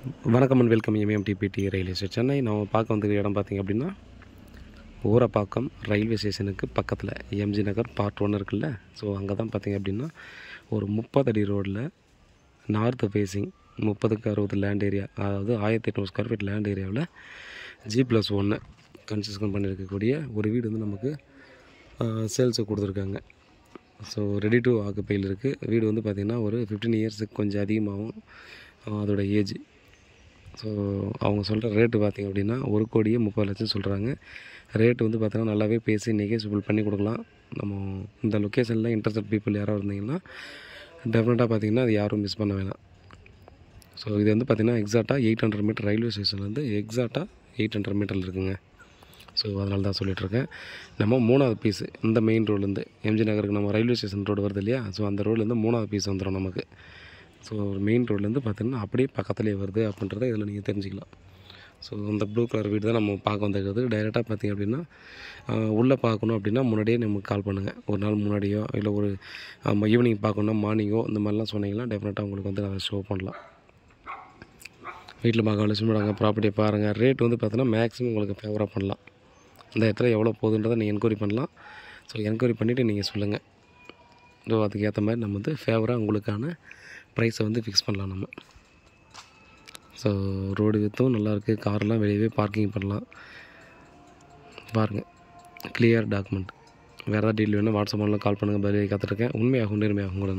வணக்கம் and welcome MMDPD railway station Chennai. நம்ம பார்க்க வந்திருக்க இடம் பார்த்திங்க அப்படின்னா ஊரப்பாக்கம் ரயில்வே ஸ்டேஷனுக்கு பக்கத்தில் எம்ஜி நகர் பார்ட் 1 இருக்குல்ல. ஸோ அங்கே தான் பார்த்திங்க அப்படின்னா ஒரு 30 அடி ரோடில் நார்த்து ஃபேஸிங் 30க்கு 60 லேண்ட் ஏரியா, அதாவது 1800 ஸ்கொயர் ஃபீட் லேண்ட் ஏரியாவில் G+1 கன்ஸ்ட்ரக்ஷன் பண்ணியிருக்கக்கூடிய ஒரு வீடு வந்து நமக்கு சேல்ஸுக்கு கொடுத்துருக்காங்க. ஸோ ரெடி டு ஆக்குப்பையில் இருக்குது. வீடு வந்து பார்த்திங்கன்னா ஒரு 15 இயர்ஸுக்கு கொஞ்சம் அதிகமாகும் அதோட ஏஜ். ஸோ அவங்க சொல்கிற ரேட்டு பார்த்திங்க அப்படின்னா 1,30,00,000 சொல்கிறாங்க. ரேட்டு வந்து பார்த்தீங்கன்னா நல்லாவே பேசி நெகோசியபிள் பண்ணி கொடுக்கலாம். நம்ம இந்த லொக்கேஷனில் இன்ட்ரெஸ்டட் பீப்புள் யாராவது இருந்தீங்கன்னா டெஃபினட்டாக பார்த்திங்கன்னா அது யாரும் மிஸ் பண்ண வேணாம். ஸோ இது வந்து பார்த்திங்கன்னா எக்ஸாக்டாக 800 மீட்டர் ரயில்வே ஸ்டேஷன்லேருந்து எக்ஸாக்டாக 800 மீட்டரில் இருக்குங்க. ஸோ அதனால தான் சொல்லிகிட்ருக்கேன். நம்ம 3வது பீஸு இந்த மெயின் ரோட்லேருந்து எம்ஜி நகருக்கு நம்ம ரயில்வே ஸ்டேஷன் ரோடு வருது இல்லையா. ஸோ அந்த ரோட்லேருந்து 3வது பீஸ் வந்துடும் நமக்கு. ஸோ மெயின் ரோட்லேருந்து பார்த்திங்கன்னா அப்படியே பக்கத்துலேயே வருது அப்படின்றத இதில் நீங்கள் தெரிஞ்சுக்கலாம். ஸோ இந்த ப்ளூ கலர் வீடு தான் நம்ம பார்க்க வந்துருக்கிறது. டைரெக்டாக பார்த்திங்க அப்படின்னா உள்ளே பார்க்கணும் அப்படின்னா முன்னாடியே நமக்கு கால் பண்ணுங்கள். ஒரு நாள் முன்னாடியோ இல்லை ஒரு ஈவினிங் பார்க்கணுன்னா மார்னிங்கோ இந்த மாதிரிலாம் சொன்னீங்கன்னா டெஃபினட்டாக உங்களுக்கு வந்து அதை ஷோ பண்ணலாம். வீட்டில் பார்க்க லட்சுமி பண்ணுறாங்க, ப்ராப்பர்ட்டியை பாருங்கள். ரேட் வந்து பார்த்தீங்கன்னா மேக்ஸிமம் உங்களுக்கு ஃபேவராக பண்ணலாம். இந்த இடத்துல எவ்வளோ போகுதுன்றதை நீங்கள் என்கொயரி பண்ணலாம். ஸோ என்கொயரி பண்ணிவிட்டு நீங்கள் சொல்லுங்கள். ஸோ அதுக்கு ஏற்ற மாதிரி நம்ம வந்து ஃபேவராக உங்களுக்கான ப்ரைஸை வந்து ஃபிக்ஸ் பண்ணலாம் நம்ம. ஸோ ரோடு வித்தும் நல்லாயிருக்கு. கார்லாம் வெளியவே பார்க்கிங் பண்ணலாம். பாருங்கள், கிளியர் டாக்குமெண்ட். வேறு ஏதாவது டீல் வேணும் வாட்ஸ்அப் பண்ணலாம், கால் பண்ணுங்கள். பதிலே காத்துட்ருக்கேன். உண்மையாகும் நேர்மையாகும் கூட